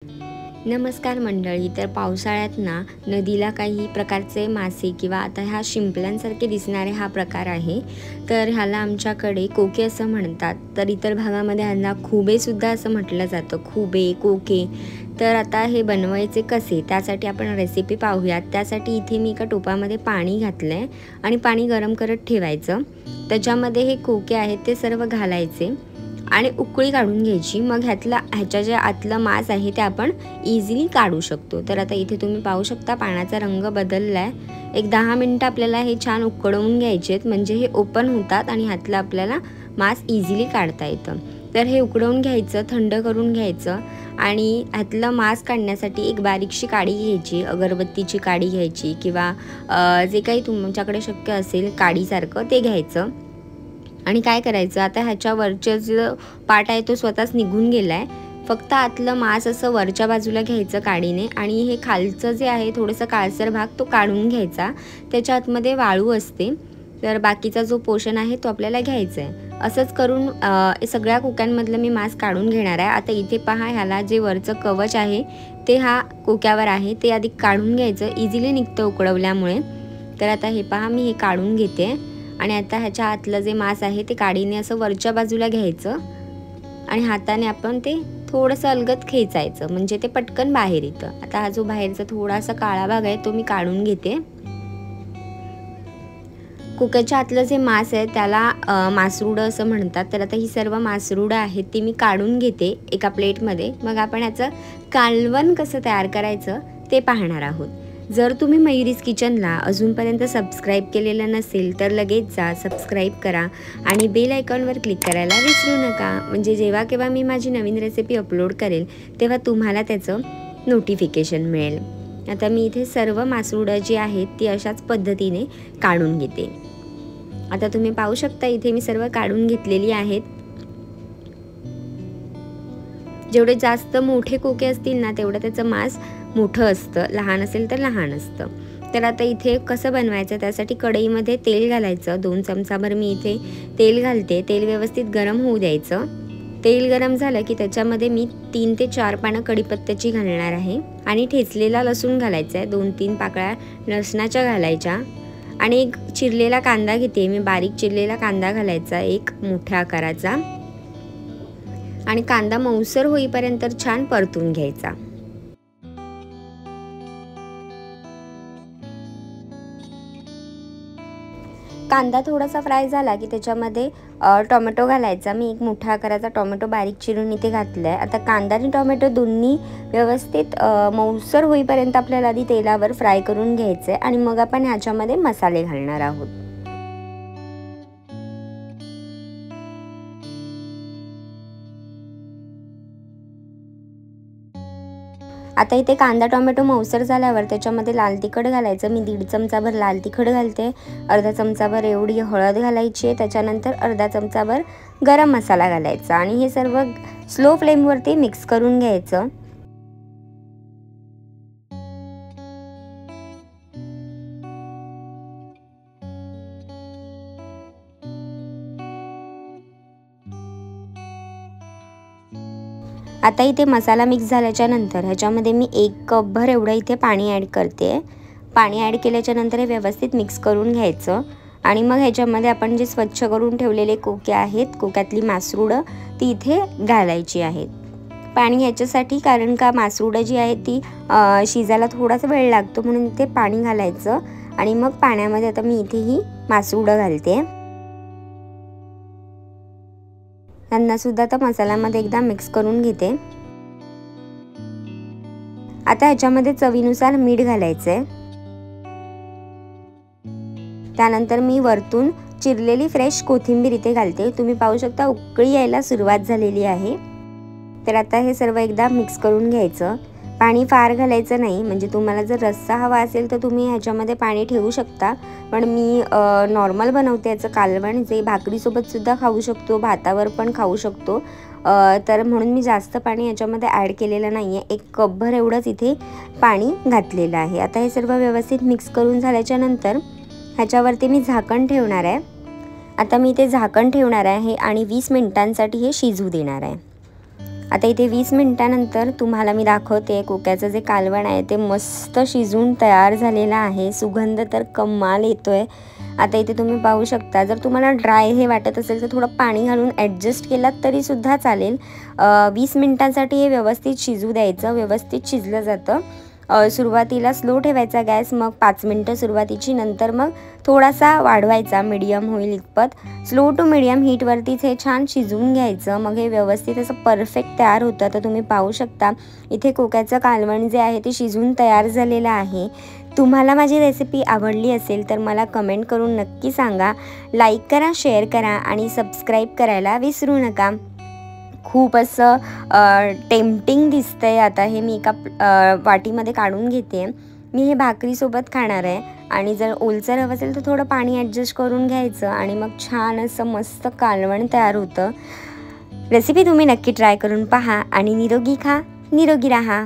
नमस्कार मंडळी. तर पावसाळ्यात ना नदीला काही प्रकारचे मासे किंवा आता ह्या शिंपल्यांसारखे दिसणारे हा प्रकार आहे. तर ह्याला आमच्याकडे कोके असं म्हणतात. तर इतर भागामध्ये ह्यांना खुबेसुद्धा असं म्हटलं जातं. खुबे, कोके. तर आता हे बनवायचे कसे त्यासाठी आपण रेसिपी पाहूयात. त्यासाठी इथे मी एका टोपामध्ये पाणी घातलं आहे आणि पाणी गरम करत ठेवायचं. त्याच्यामध्ये हे कोके आहेत ते सर्व घालायचे आणि उकळी काढून घ्यायची. मग ह्याच्या जे आतलं मांस आहे ते आपण इझिली काढू शकतो. तर आता इथे तुम्ही पाहू शकता पाण्याचा रंग बदलला आहे. एक 10 मिनटं आपल्याला हे छान उकळवून घ्यायचे आहेत, म्हणजे हे ओपन होतात आणि ह्यातलं आपल्याला मांस इझिली काढता येतं. तर हे उकळवून घ्यायचं, थंड करून घ्यायचं आणि ह्यातलं मांस काढण्यासाठी एक बारीकशी काडी घ्यायची, अगरबत्तीची काडी घ्यायची किंवा जे काही तुमच्याकडे शक्य असेल काडीसारखं ते घ्यायचं. आणि काय करायचं, आता ह्याच्या वरचं जो पार्ट आहे तो स्वतःच निघून गेला आहे. फक्त आतलं मांस असं वरच्या बाजूला घ्यायचं काडीने आणि हे खालचं जे आहे थोडंसं काळसर भाग तो काढून घ्यायचा. त्याच्या आतमध्ये वाळू असते, तर बाकीचा जो पोर्शन आहे तो आपल्याला घ्यायचा आहे. असंच करून सगळ्या कोक्यांमधलं मी मांस काढून घेणार आहे. आता इथे पहा, ह्याला जे वरचं कवच आहे ते हा कोक्यावर आहे, ते आधी काढून घ्यायचं. इझिली निघतं उकळवल्यामुळे. तर आता हे पहा, मी हे काढून घेते आणि आता ह्याच्या आतलं जे मांस आहे ते काडीने असं वरच्या बाजूला घ्यायचं आणि हाताने आपण ते थोडंसं अलगद खेचायचं, म्हणजे ते पटकन बाहेर येतं. आता हा जो बाहेरचा थोडासा काळा भाग आहे तो मी काढून घेते. कोक्याच्या आतलं जे मांस आहे त्याला मासरूडं असं म्हणतात. तर आता ही सर्व मासरूडं आहेत ती मी काढून घेते एका प्लेटमध्ये. मग आपण ह्याचं कालवण कसं तयार करायचं ते पाहणार आहोत. जर तुम्ही मयुरीज किचनला अजूनपर्यंत सबस्क्राईब केलेलं नसेल तर लगेच जा, सबस्क्राईब करा आणि बेल आयकॉनवर क्लिक करायला विसरू नका, म्हणजे जेव्हा केव्हा मी माझी नवीन रेसिपी अपलोड करेल तेव्हा तुम्हाला त्याचं नोटिफिकेशन मिळेल. आता मी इथे सर्व मासरूडं जी आहेत ती अशाच पद्धतीने काढून घेते. आता तुम्ही पाहू शकता इथे मी सर्व काढून घेतलेली आहेत. जेवढे जास्त मोठे कोके असतील ना तेवढं त्याचं मांस मोठं असतं, लहान असेल तर लहान असतं. तर आता इथे कसं बनवायचं, त्यासाठी कढईमध्ये तेल घालायचं. 2 चमचाभर मी इथे तेल घालते. तेल व्यवस्थित गरम होऊ द्यायचं. तेल गरम झालं की त्याच्यामध्ये मी 3 ते 4 पानं कढीपत्त्याची घालणार आहे आणि ठेचलेला लसूण घालायचा आहे. 2-3 पाकळ्या लसणाच्या घालायच्या आणि एक चिरलेला कांदा घेते मी. बारीक चिरलेला कांदा घालायचा, एक मोठ्या आकाराचा, आणि कांदा मऊसर होईपर्यंत छान परतून घ्यायचा. कांदा थोडासा फ्राय झाला की त्याच्यामध्ये टोमॅटो घालायचा. मी एक मोठ्या आकाराचा टोमॅटो बारीक चिरून इथे घातला आहे. आता कांदा आणि टोमॅटो दोन्ही व्यवस्थित मऊसर होईपर्यंत आपल्याला आधी तेलावर फ्राय करून घ्यायचं आहे आणि मग आपण ह्याच्यामध्ये मसाले घालणार आहोत. आता इथे कांदा टोमॅटो मऊसर झाल्यावर त्याच्यामध्ये लाल तिखट घालायचं. मी 1.5 चमचाभर लाल तिखट घालते. अर्धा चमचाभर एवढी हळद घालायची आहे. त्याच्यानंतर अर्धा चमचाभर गरम मसाला घालायचा आणि हे सर्व स्लो फ्लेमवरती मिक्स करून घ्यायचं. आता इथे मसाला मिक्स झाल्याच्या नंतर ह्याच्यामध्ये मी 1 कपभर एवढं इथे पाणी ॲड करते. पाणी ॲड केल्याच्या नंतर हे व्यवस्थित मिक्स करून घ्यायचं आणि मग ह्याच्यामध्ये आपण जे स्वच्छ करून ठेवलेले कोके आहेत, कोक्यातली मासरूडं ती इथे घालायची आहेत. पाणी ह्याच्यासाठी कारण का मासरूडं जी आहेत ती शिजायला थोडासा वेळ लागतो, म्हणून इथे पाणी घालायचं आणि मग पाण्यामध्ये आता मी इथे ही मासरूडं घालते. यांना सुद्धा आता मसाल्यामध्ये एकदा मिक्स करून घेते. आता ह्याच्यामध्ये चवीनुसार मीठ घालायचं आहे. त्यानंतर मी वरतून चिरलेली फ्रेश कोथिंबीर इथे घालते. तुम्ही पाहू शकता उकळी यायला सुरुवात झालेली आहे. तर आता हे सर्व एकदा मिक्स करून घ्यायचं. पाणी फार घालायचं नाही, म्हणजे तुम्हाला जर रस्सा हवा असेल तर तुम्ही ह्याच्यामध्ये पाणी ठेवू शकता, पण मी नॉर्मल बनवते याचं कालवण, जे भाकरीसोबतसुद्धा खाऊ शकतो, भातावर पण खाऊ शकतो. तर म्हणून मी जास्त पाणी याच्यामध्ये ॲड केलेलं नाही आहे. 1 कपभर एवढंच इथे पाणी घातलेलं आहे. आता हे सर्व व्यवस्थित मिक्स करून झाल्याच्या नंतर ह्याच्यावरती मी झाकण ठेवणार आहे. आता मी ते झाकण ठेवणार आहे आणि 20 मिनिटांसाठी हे शिजू देणार आहे. आता इथे 20 मिनिटानंतर तुम्हाला मी दाखवते कोक्याचं जे कालवण आहे ते मस्त शिजून तयार झालेलं आहे. सुगंध तर कमाल येतोय. आता इथे तुम्ही पाहू शकता, जर तुम्हाला ड्राय हे वाटत असेल तर थोडं पाणी घालून ॲडजस्ट केलात तरी सुद्धा चालेल. 20 मिनिटांसाठी हे व्यवस्थित शिजू द्यायचं. व्यवस्थित शिजलं जातं. सुरुवातीला स्लो ठेवायचा गॅस, मग 5 मिनटं सुरुवातीची, नंतर मग थोडासा वाढवायचा मीडियम होईल इतपत. स्लो टू मीडियम हीटवरतीच हे छान शिजवून घ्यायचं. मग हे व्यवस्थित असं परफेक्ट तयार होतं. तर तुम्ही पाहू शकता इथे कोक्याचं कालवण जे आहे ते शिजून तयार झालेलं आहे. तुम्हाला माझी रेसिपी आवडली असेल तर मला कमेंट करून नक्की सांगा. लाईक करा, शेअर करा आणि सबस्क्राईब करायला विसरू नका. खूप असं टेम्पटिंग दिसतंय. आता हे मी एका वाटीमध्ये काढून घेते. मी हे भाकरीसोबत खाणार आहे आणि जर ओलसर हवं असेल तर थोडं पाणी ॲडजस्ट करून घ्यायचं आणि मग छान असं मस्त कालवण तयार होतं. रेसिपी तुम्ही नक्की ट्राय करून पहा आणि निरोगी खा, निरोगी राहा.